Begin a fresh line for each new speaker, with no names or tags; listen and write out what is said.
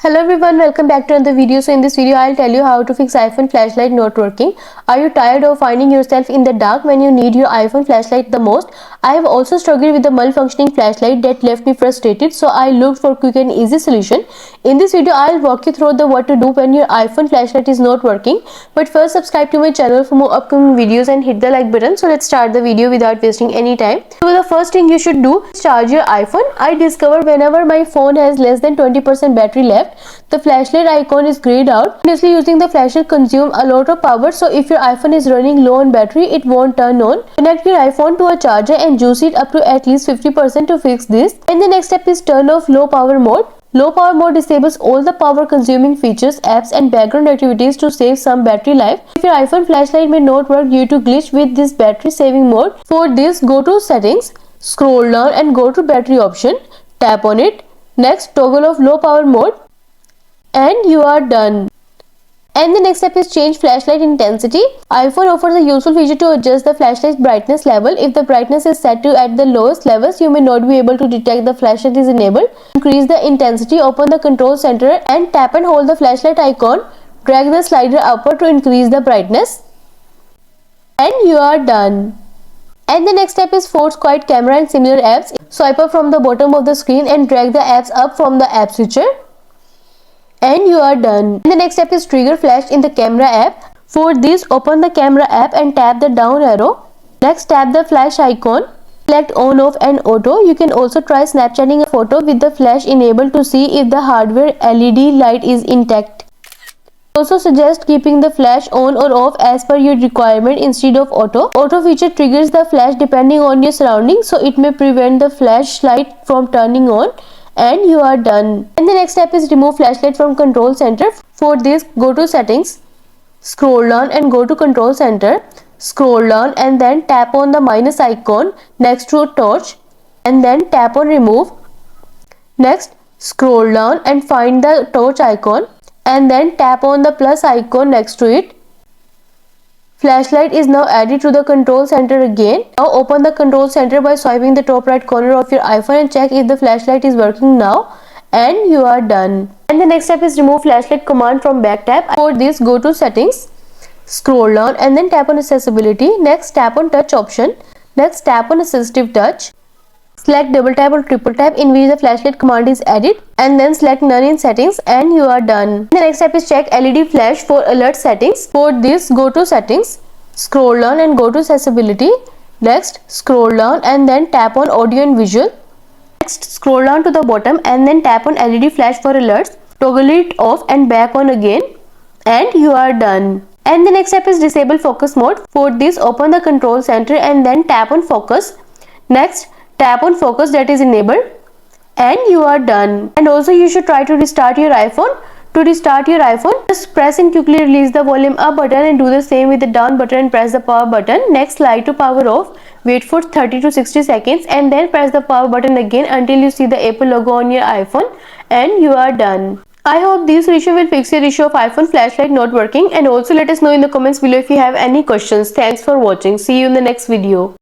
Hello everyone, welcome back to another video. So in this video I'll tell you how to fix iPhone flashlight not working. Are you tired of finding yourself in the dark when you need your iPhone flashlight the most? I have also struggled with the malfunctioning flashlight that left me frustrated, so I looked for quick and easy solution. In this video I'll walk you through the what to do when your iPhone flashlight is not working. But first subscribe to my channel for more upcoming videos and hit the like button. So let's start the video without wasting any time. So the first thing you should do is charge your iPhone. I discovered whenever my phone has less than 20% battery left, the flashlight icon is grayed out. Honestly, using the flashlight consumes a lot of power, so if your iPhone is running low on battery, it won't turn on. Connect your iPhone to a charger and juice it up to at least 50% to fix this. And the next step is turn off low power mode. Low power mode disables all the power consuming features, apps and background activities to save some battery life. If your iPhone flashlight may not work due to glitch with this battery saving mode, for this go to settings, scroll down and go to battery option, tap on it. Next, toggle off low power mode and you are done. And the next step is change flashlight intensity. iPhone offers a useful feature to adjust the flashlight's brightness level. If the brightness is set to at the lowest levels, you may not be able to detect the flashlight is enabled. Increase the intensity, open the control center and tap and hold the flashlight icon. Drag the slider upward to increase the brightness. And you are done. And the next step is force quiet camera and similar apps. Swipe up from the bottom of the screen and drag the apps up from the app switcher. And you are done. And the next step is trigger flash in the camera app. For this, open the camera app and tap the down arrow. Next, tap the flash icon. Select on, off and auto. You can also try snapchatting a photo with the flash enabled to see if the hardware LED light is intact. Also suggest keeping the flash on or off as per your requirement instead of auto. Auto feature triggers the flash depending on your surroundings, so it may prevent the flashlight from turning on. And you are done. And the next step is remove flashlight from control center. For this, go to settings, scroll down and go to control center. Scroll down and then tap on the minus icon next to torch and then tap on remove. Next, scroll down and find the torch icon and then tap on the plus icon next to it. Flashlight is now added to the control center again. Now open the control center by swiping the top right corner of your iPhone and check if the flashlight is working now. And you are done. And the next step is remove flashlight command from back tap. For this, go to settings, scroll down and then tap on accessibility. Next, tap on touch option. Next, tap on assistive touch. Select double tap or triple tap in which the flashlight command is added and then select none in settings and you are done. The next step is check LED flash for alert settings. For this, go to settings, scroll down and go to accessibility. Next, scroll down and then tap on audio and visual. Next, scroll down to the bottom and then tap on LED flash for alerts. Toggle it off and back on again and you are done. And the next step is disable focus mode. For this, open the control center and then tap on focus. Next, tap on focus that is enabled and you are done. And also you should try to restart your iPhone. To restart your iPhone, just press and quickly release the volume up button and do the same with the down button and press the power button. Next, slide to power off, wait for 30 to 60 seconds and then press the power button again until you see the Apple logo on your iPhone and you are done. I hope this solution will fix your issue of iPhone flashlight not working, and also let us know in the comments below if you have any questions. Thanks for watching. See you in the next video.